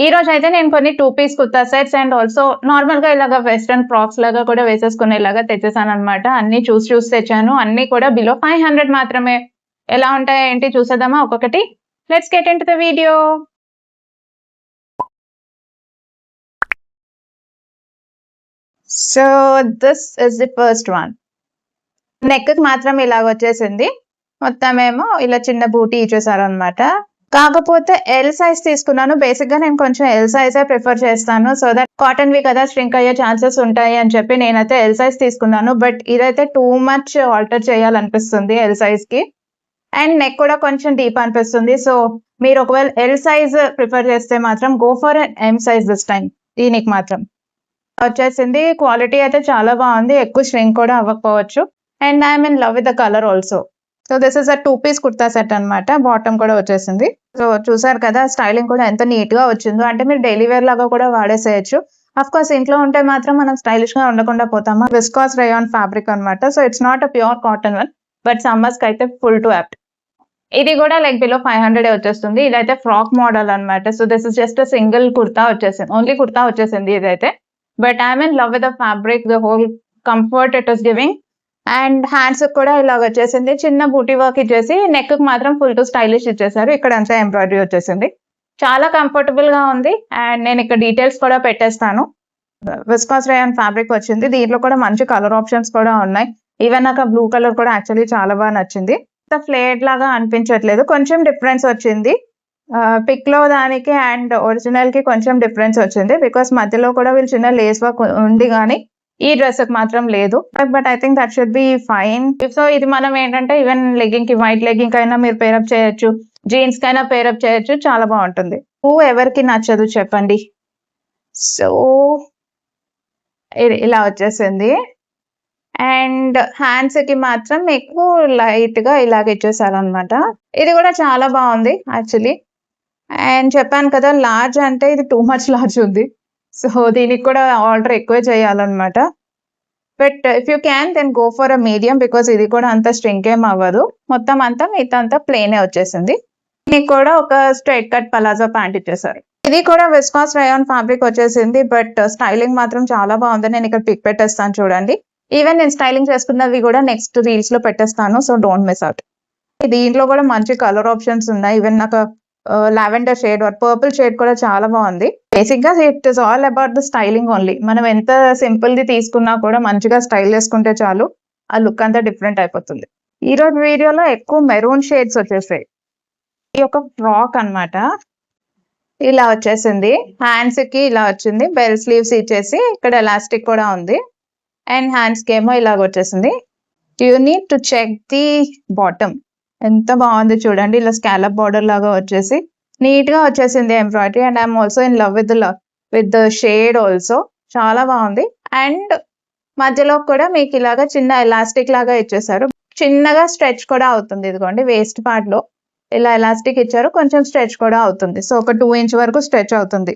ఈ రోజు అయితే నేను కొన్ని 2 piece kurta sets and also normal గా ఇలాగా వెస్టర్న్ ఫ్రాక్స్ లాగా కూడా వేసేసుకునేలాగా తెచ్చేసాను అనమాట. అన్ని చూసి తెచ్చాను. అన్ని కూడా బిలో 500 మాత్రమే. ఎలా ఉంటాయి ఏంటి చూసేద్దామా ఒక్కొక్కటి. Let's get into the video. So this is the first one. Neck కి మాత్రం ఇలాగ వచ్చేసింది. మొత్తం ఏమో ఇలా చిన్న బూటీ ఇచ్చేసారు అనమాట. కాకపోతే ఎల్ సైజ్ తీసుకున్నాను. బేసిక్ గా నేను కొంచెం ఎల్ సైజే ప్రిఫర్ చేస్తాను. సో దట్ కాటన్ వి కదా ష్రింక్ అయ్యే ఛాన్సెస్ ఉంటాయి అని చెప్పి నేనైతే ఎల్ సైజ్ తీసుకున్నాను. బట్ ఇదైతే టూ మచ్ ఆల్టర్ చేయాలనిపిస్తుంది ఎల్ సైజ్ కి. అండ్ నెక్ కూడా కొంచెం డీప్ అనిపిస్తుంది. సో మీరు ఒకవేళ ఎల్ సైజ్ ప్రిఫర్ చేస్తే మాత్రం go for M size this time. దీనికి మాత్రం వచ్చేసింది. క్వాలిటీ అయితే చాలా బాగుంది. ఎక్కువ ష్రింక్ కూడా అవ్వకపోవచ్చు. And I'm in love with the colour also. So this is a 2 piece kurta set అనమాట. బాటమ్ కూడా వచ్చేసింది. సో చూసారు కదా స్టైలింగ్ కూడా ఎంత నీట్ గా వచ్చిందో. అంటే మీరు డైలీ వేర్ లాగా కూడా వాడేసేయచ్చు. అఫ్ కోర్స్ ఇంట్లో ఉంటే మాత్రం మనం స్టైలిష్ గా ఉండకుండా పోతామా. విస్కాస్ రేయాన్ ఫ్యాబ్రిక్ అనమాట. So it's not a pure cotton one, but summers కి అయితే ఫుల్ టు యాప్ట్. ఇది కూడా లైక్ బిలో 500 వచ్చేస్తుంది. ఇదైతే ఫ్రాక్ మోడల్ అనమాట. So this is just a single kurta వచ్చేసింది. ఓన్లీ కుర్తా వచ్చేసింది ఇదైతే. But I'm in love with the fabric, the whole comfort it is giving. And hands కూడా ఇలాగ వచ్చేసింది. చిన్న బూటీ వర్క్ ఇచ్చేసి నెక్ కి మాత్రం ఫుల్ టు స్టైలిష్ ఇచ్చేసారు. ఇక్కడ అంతా ఎంబ్రాయిడరీ వచ్చేసింది. చాలా కంఫర్టబుల్ గా ఉంది. అండ్ నేను ఇక్కడ డీటెయిల్స్ కూడా పెట్టేస్తాను. విస్కాస్ రేయాన్ ఫ్యాబ్రిక్ వచ్చింది. దీంట్లో కూడా మంచి కలర్ ఆప్షన్స్ కూడా ఉన్నాయి. ఈవెన్ నాకు బ్లూ కలర్ కూడా యాక్చువల్లీ చాలా బాగా నచ్చింది. ఫ్లేట్ లాగా అనిపించట్లేదు. కొంచెం డిఫరెన్స్ వచ్చింది. పిక్ లో దానికి అండ్ ఒరిజినల్ కి కొంచెం డిఫరెన్స్ వచ్చింది. బికాస్ మధ్యలో కూడా వీళ్ళు చిన్న లేస్ వర్క్ ఉంది కానీ ఈ డ్రెస్ మాత్రం లేదు. But I think that should be fine. So ఇది మనం ఏంటంటే ఈవెన్ లెగ్గింగ్ కి, వైట్ లెగ్గింగ్ కైనా మీరు పేరప్ చేయొచ్చు, జీన్స్ కైనా పేరప్ చేయొచ్చు. చాలా బాగుంటుంది. ఎవరికి నచ్చదు చెప్పండి. సో ఇలా వచ్చేసింది. అండ్ హ్యాండ్స్ కి మాత్రం ఎక్కువ లైట్ గా ఇలాగ ఇచ్చేసారు అనమాట. ఇది కూడా చాలా బాగుంది యాక్చువల్లీ. అండ్ చెప్పాను కదా లార్జ్ అంటే ఇది టూ మచ్ లార్జ్ ఉంది. సో దీనికి కూడా ఆర్డర్ ఎక్కువే చేయాలన్నమాట. But if you can then go for a medium, because ఇది కూడా అంత స్ట్రింక్ ఏం అవ్వదు. మొత్తం అంతా మిగతా అంతా ప్లేనే వచ్చేసింది. దీనికి కూడా ఒక స్ట్రైట్ కట్ పలాజో ప్యాంట్ ఇచ్చేసారు. ఇది కూడా విస్కాస్ రేయాన్ ఫ్యాబ్రిక్ వచ్చేసింది. బట్ స్టైలింగ్ మాత్రం చాలా బాగుంది. నేను ఇక్కడ పిక్ పెట్టేస్తాను చూడండి. ఈవెన్ నేను స్టైలింగ్ చేసుకున్నవి కూడా నెక్స్ట్ రీల్స్ లో పెట్టేస్తాను. So don't miss out. దీంట్లో కూడా మంచి కలర్ ఆప్షన్స్ ఉన్నాయి. ఈవెన్ నాకు lavender shade are purple shade కూడా చాలా బాగుంది. బేసిక్ గా it is all about the styling only. మనం ఎంత సింపుల్ ది తీసుకున్నా కూడా మంచిగా స్టైల్ చేసుకుంటే చాలు, ఆ లుక్ అంతా డిఫరెంట్ అయిపోతుంది. ఈ రోజు వీడియోలో ఎక్కువ మెరూన్ షేడ్స్ వచ్చేసాయి. ఈ యొక్క ఫ్రాక్ అన్నమాట. ఇలా వచ్చేసింది. హ్యాండ్స్ కి ఇలా వచ్చింది. బెల్ స్లీవ్స్ ఇచ్చేసి ఇక్కడ ఎలాస్టిక్ కూడా ఉంది. అండ్ హ్యాండ్స్ కి ఏమో ఇలాగ వచ్చేసింది. You need to check the bottom. ఎంత బాగుంది చూడండి. ఇలా స్కాలప్ బార్డర్ లాగా వచ్చేసి నీట్ గా వచ్చేసింది embroidery. And I'm also in love with the shade also. చాలా బాగుంది. అండ్ మధ్యలో కూడా మీకు ఇలాగా చిన్న ఎలాస్టిక్ లాగా ఇచ్చేసారు. చిన్నగా స్ట్రెచ్ కూడా అవుతుంది. ఇదిగోండి వేస్ట్ పార్ట్ లో ఇలా ఎలాస్టిక్ ఇచ్చారు. కొంచెం స్ట్రెచ్ కూడా అవుతుంది. సో ఒక 2 ఇంచ్ వరకు స్ట్రెచ్ అవుతుంది.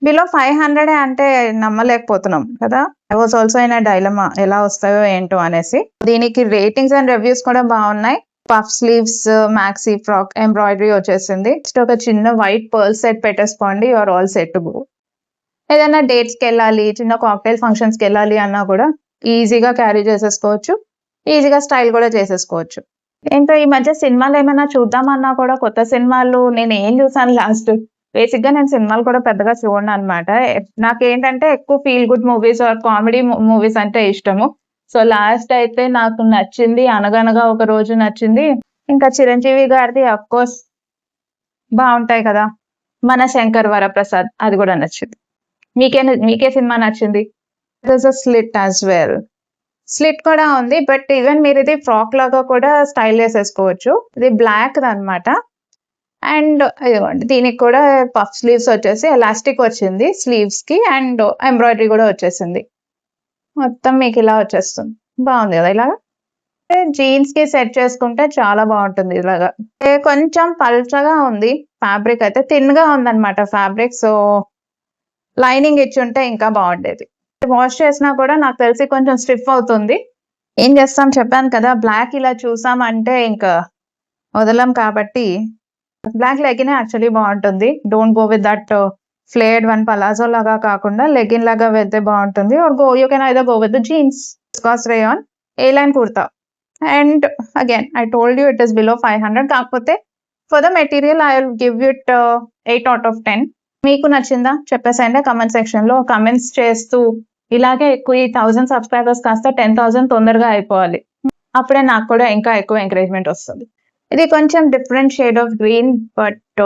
బిలో 500 అంటే నమ్మలేకపోతున్నాం కదా. I was also in a dilemma, ఎలా వస్తాయో ఏంటో అనేసి. దీనికి రేటింగ్స్ అండ్ రివ్యూస్ కూడా బాగున్నాయి. Puff sleeves, maxi frock, embroidery వచ్చేసింది. ఒక చిన్న వైట్ పర్ల్ సెట్ పెట్టేసుకోండి, you're all set to go. ఏదైనా డేట్స్ కి వెళ్ళాలి, చిన్న కాక్టైల్ ఫంక్షన్స్ కి వెళ్ళాలి అన్నా కూడా ఈజీగా క్యారీ చేసేసుకోవచ్చు. ఈజీగా స్టైల్ కూడా చేసేసుకోవచ్చు. ఇంకా ఈ మధ్య సినిమాలు ఏమైనా చూద్దామన్నా కూడా కొత్త సినిమాలు నేను ఏం చూసాను లాస్ట్. బేసిక్ గా నేను సినిమాలు కూడా పెద్దగా చూడను అనమాట. నాకేంటంటే ఎక్కువ feel good movies or comedy movies అంటే ఇష్టము. సో లాస్ట్ అయితే నాకు నచ్చింది అనగనగా ఒక రోజు నచ్చింది. ఇంకా చిరంజీవి గారిది అఫ్ కోర్స్ బాగుంటాయి కదా, మన శంకర్ వరప్రసాద్, అది కూడా నచ్చింది. మీకే సినిమా నచ్చింది? Slit as well. స్లిట్ కూడా ఉంది. బట్ ఈవెన్ మీరు ఇది ఫ్రాక్ లాగా కూడా స్టైల్ చేసేసుకోవచ్చు. ఇది బ్లాక్ అనమాట. అండ్ ఇదిగోండి దీనికి కూడా పఫ్ స్లీవ్స్ వచ్చేసి ఎలాస్టిక్ వచ్చింది స్లీవ్స్ కి. అండ్ ఎంబ్రాయిడరీ కూడా వచ్చేసింది. మొత్తం మీకు ఇలా వచ్చేస్తుంది. బాగుంది కదా. ఇలాగా జీన్స్ కి సెట్ చేసుకుంటే చాలా బాగుంటుంది. ఇలాగా కొంచెం పల్చగా ఉంది ఫ్యాబ్రిక్, అయితే థిన్ గా ఉందన్నమాట ఫ్యాబ్రిక్. సో లైనింగ్ ఇచ్చి ఉంటే ఇంకా బాగుండేది. వాష్ చేసినా కూడా నాకు తెలిసి కొంచెం స్టిఫ్ అవుతుంది. ఏం చేస్తాం, చెప్పాను కదా బ్లాక్ ఇలా చూసామంటే ఇంకా వదలం. కాబట్టి బ్లాక్ లెగిన్ యాక్చువల్లీ బాగుంటుంది. Don't go with that flared one palazzo లాగా కాకుండా లెగిన్ లాగా వెళ్తే బాగుంటుంది. Or you can either go with the jeans. Viscose rayon A line kurta. And again I told you it is below 500. కాకపోతే for the material I will give it 8 out of 10. మీకు నచ్చిందా చెప్పేసండి comment సెక్షన్లో. Comments చేస్తూ ఇలాగే ఎక్కువ ఈ 1000 subscribers కాస్త 10,000 తొందరగా అయిపోవాలి. అప్పుడే నాకు కూడా ఇంకా ఎక్కువ ఎంకరేజ్మెంట్ వస్తుంది. ఇది కొంచెం different shade of green but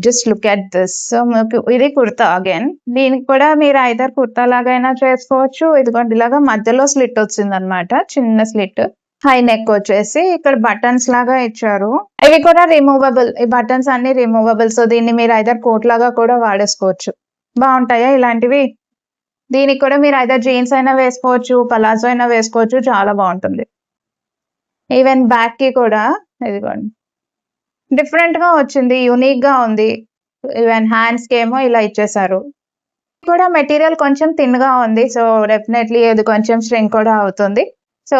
just look at this. So మీకు ఇది కుర్తా అగైన్. దీనికి కూడా మీరు ఐదర్ కుర్తా లాగైనా చేసుకోవచ్చు. ఇదిగోండి ఇలాగా మధ్యలో స్లిట్ వచ్చింది అనమాట, చిన్న స్లిట్. హై నెక్ వచ్చేసి ఇక్కడ బటన్స్ లాగా ఇచ్చారు. ఇవి కూడా రిమూవబుల్. ఈ బటన్స్ అన్ని రిమూవబుల్. సో దీన్ని మీరు ఐదర్ కోట్ లాగా కూడా వాడేసుకోవచ్చు. బాగుంటాయా ఇలాంటివి? దీనికి కూడా మీరు ఐదర్ జీన్స్ అయినా వేసుకోవచ్చు, పలాజో అయినా వేసుకోవచ్చు. చాలా బాగుంటుంది. ఈవెన్ బ్యాక్ కి కూడా ఇదిగోండి డిఫరెంట్ గా వచ్చింది, యూనిక్ గా ఉంది. ఈవెన్ హ్యాండ్స్ కి ఏమో ఇలా ఇచ్చేసారు. కూడా మెటీరియల్ కొంచెం థిన్ గా ఉంది. సో డెఫినెట్లీ ఇది కొంచెం స్ట్రింగ్ కూడా అవుతుంది. సో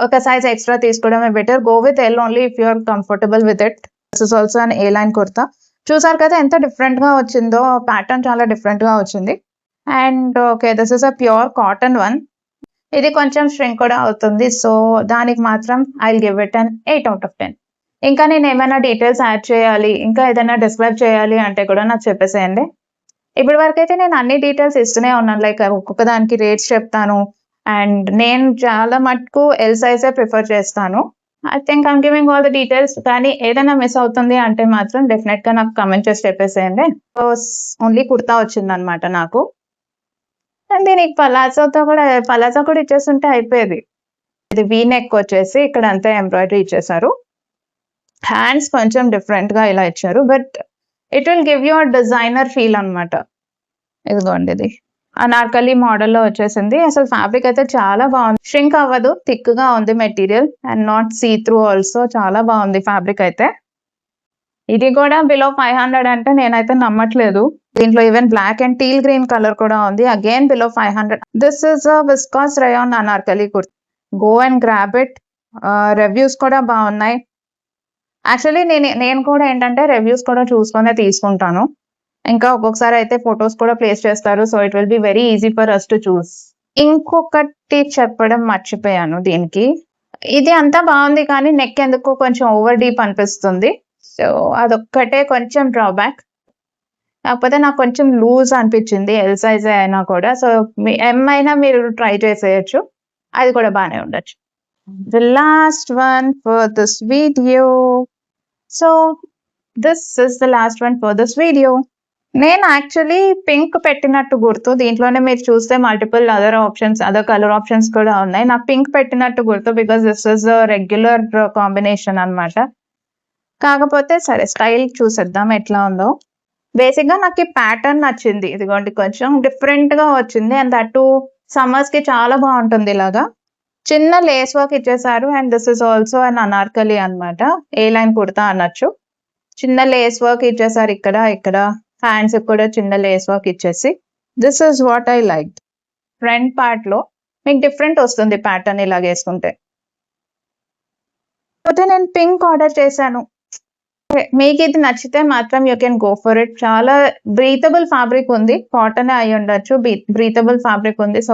ఒక సైజ్ ఎక్స్ట్రా తీసుకోవడమే better. Go with L only if you are comfortable with it. This is also an A line kurta. చూసారు కదా ఎంత డిఫరెంట్ గా వచ్చిందో. ప్యాటర్న్ చాలా డిఫరెంట్ గా వచ్చింది. And okay, this is a pure cotton one. ఇది కొంచెం స్ట్రింగ్ కూడా అవుతుంది. సో దానికి మాత్రం I will give it an 8 out of 10. ఇంకా నేను ఏమైనా డీటెయిల్స్ యాడ్ చేయాలి, ఇంకా ఏదైనా డిస్క్రైబ్ చేయాలి అంటే కూడా నాకు చెప్పేసేయండి. ఇప్పటి వరకు అయితే నేను అన్ని డీటెయిల్స్ ఇస్తూనే ఉన్నాను. లైక్ ఒక్కొక్క దానికి రేట్స్ చెప్తాను. అండ్ నేను చాలా మటుకు ఎల్ సైజే ప్రిఫర్ చేస్తాను. I think I'm giving all the details. కానీ ఏదైనా మిస్ అవుతుంది అంటే మాత్రం డెఫినెట్గా నాకు కమెంట్ చేసి చెప్పేసేయండి. ఓన్లీ కుర్తా వచ్చిందనమాట నాకు. అండ్ దీనికి పలాజో కూడా ఇచ్చేస్తుంటే అయిపోయేది. ఇది వీ నెక్ వచ్చేసి ఇక్కడ అంతా ఎంబ్రాయిడరీ ఇచ్చేసారు. హ్యాండ్స్ కొంచెం డిఫరెంట్ గా ఇలా ఇచ్చారు. But it will give you a designer feel అనమాట. ఇదిగోండి ఇది అనార్కలి మోడల్లో వచ్చేసింది. అసలు ఫ్యాబ్రిక్ అయితే చాలా బాగుంది. ష్రింక్ అవ్వదు, థిక్ గా ఉంది material. And not see through also. చాలా బాగుంది ఫ్యాబ్రిక్ అయితే. ఇది కూడా బిలో 500 అంటే నేనైతే నమ్మట్లేదు. దీంట్లో even black and teal green colour కూడా ఉంది. Again below 500. This is a viscose rayon Anarkali kurta. Go and grab it. Reviews కూడా బాగున్నాయి. యాక్చువల్లీ నేను కూడా ఏంటంటే రివ్యూస్ కూడా చూసుకునే తీసుకుంటాను. ఇంకా ఒక్కొక్కసారి అయితే ఫొటోస్ కూడా ప్లేస్ చేస్తారు. So it will be very easy for us to choose. ఇంకొకటి చెప్పడం మర్చిపోయాను దీనికి. ఇది అంతా బాగుంది కానీ నెక్ ఎందుకో కొంచెం ఓవర్ డీప్ అనిపిస్తుంది. సో అదొక్కటే కొంచెం డ్రాబ్యాక్. కాకపోతే నాకు కొంచెం లూజ్ అనిపించింది ఎల్ సైజ్ అయినా కూడా. సో ఎం అయినా మీరు ట్రై చేసేయచ్చు, అది కూడా బాగానే ఉండొచ్చు. The last one for this video. So this is the last one for this video. నేను యాక్చువల్లీ పింక్ పెట్టినట్టు గుర్తు. దీంట్లోనే మీరు చూస్తే మల్టిపుల్ అదర్ కలర్ ఆప్షన్స్ కూడా ఉన్నాయి. నాకు పింక్ పెట్టినట్టు గుర్తు because this is regular combination అనమాట. కాకపోతే సరే స్టైల్ చూసేద్దాం ఎట్లా ఉందో. బేసిక్గా నాకు ఈ ప్యాటర్న్ నచ్చింది. ఇదిగోండి కొంచెం డిఫరెంట్ గా వచ్చింది. అండ్ దట్ సమ్మర్స్ కి చాలా బాగుంటుంది. ఇలాగా చిన్న లేస్ వర్క్ ఇచ్చేసారు. అండ్ దిస్ ఇస్ ఆల్సో అన్ అనార్కలి అనమాట. ఏ లైన్ కుర్తా అనొచ్చు. చిన్న లేస్ వర్క్ ఇచ్చేసారు ఇక్కడ హ్యాండ్స్ కూడా చిన్న లేస్ వర్క్ ఇచ్చేసి. This is what I like. Front part లో మీకు డిఫరెంట్ వస్తుంది ప్యాటర్న్ ఇలా వేసుకుంటే. అయితే నేను పింక్ ఆర్డర్ చేశాను. మీకు ఇది నచ్చితే మాత్రం you can go for it. చాలా బ్రీతబుల్ ఫ్యాబ్రిక్ ఉంది. కాటన్ అయి ఉండొచ్చు, బ్రీతబుల్ ఫ్యాబ్రిక్ ఉంది. సో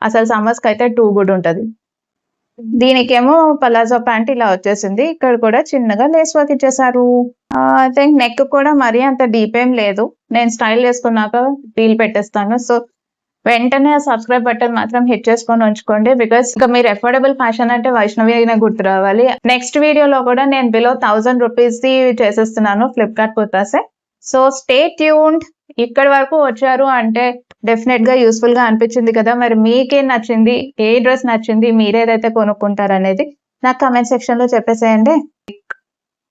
అసలు సమ్మర్స్ కి అయితే టూ గుడ్ ఉంటుంది. దీనికేమో పలాజో ప్యాంట్ ఇలా వచ్చేసింది. ఇక్కడ కూడా చిన్నగా లేస్ వర్క్ ఇచ్చేసారు. ఐ థింక్ నెక్ కూడా మరీ అంత డీప్ ఏం లేదు. నేను స్టైల్ చేసుకున్నాక రీల్ పెట్టేస్తాను. సో వెంటనే సబ్స్క్రైబ్ బటన్ మాత్రం హిట్ చేసుకొని ఉంచుకోండి. బికాస్ ఇంకా మీరు అఫోర్డబుల్ ఫ్యాషన్ అంటే వైష్ణవి అయినా గుర్తు రావాలి. నెక్స్ట్ వీడియోలో కూడా నేను బిలో 1000 రూపీస్ ది చేసేస్తున్నాను ఫ్లిప్కార్ట్ కుర్తాసే. So stay tuned. ఇక్కడ వరకు వచ్చారు అంటే డెఫినెట్ గా యూస్ఫుల్ గా అనిపించింది కదా. మరి మీకేం నచ్చింది, ఏ డ్రెస్ నచ్చింది, మీరేదైతే కొనుక్కుంటారు అనేది నాకు కమెంట్ సెక్షన్ లో చెప్పేసేయండి.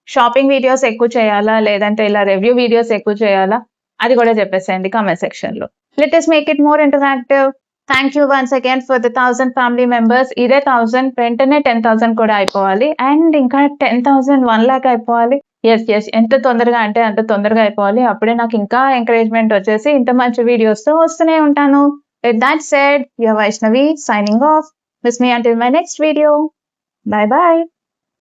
షాపింగ్ వీడియోస్ ఎక్కువ చేయాలా లేదంటే ఇలా రివ్యూ వీడియోస్ ఎక్కువ చేయాలా అది కూడా చెప్పేసేయండి కమెంట్ సెక్షన్ లో. Let us make it more interactive. Thank you once again for the 1000 family members. ఇదే 1000 వెంటనే 10,000 కూడా అయిపోవాలి. అండ్ ఇంకా 10,000 1 lakh అయిపోవాలి. ఎస్ ఎంత తొందరగా అంటే అంత తొందరగా అయిపోవాలి. అప్పుడే నాకు ఇంకా ఎంకరేజ్మెంట్ వచ్చేసి ఇంత మంచి వీడియోస్ తో వస్తూనే ఉంటాను. With that said, your Vaishnavi signing off. Miss me until my next video. Bye bye.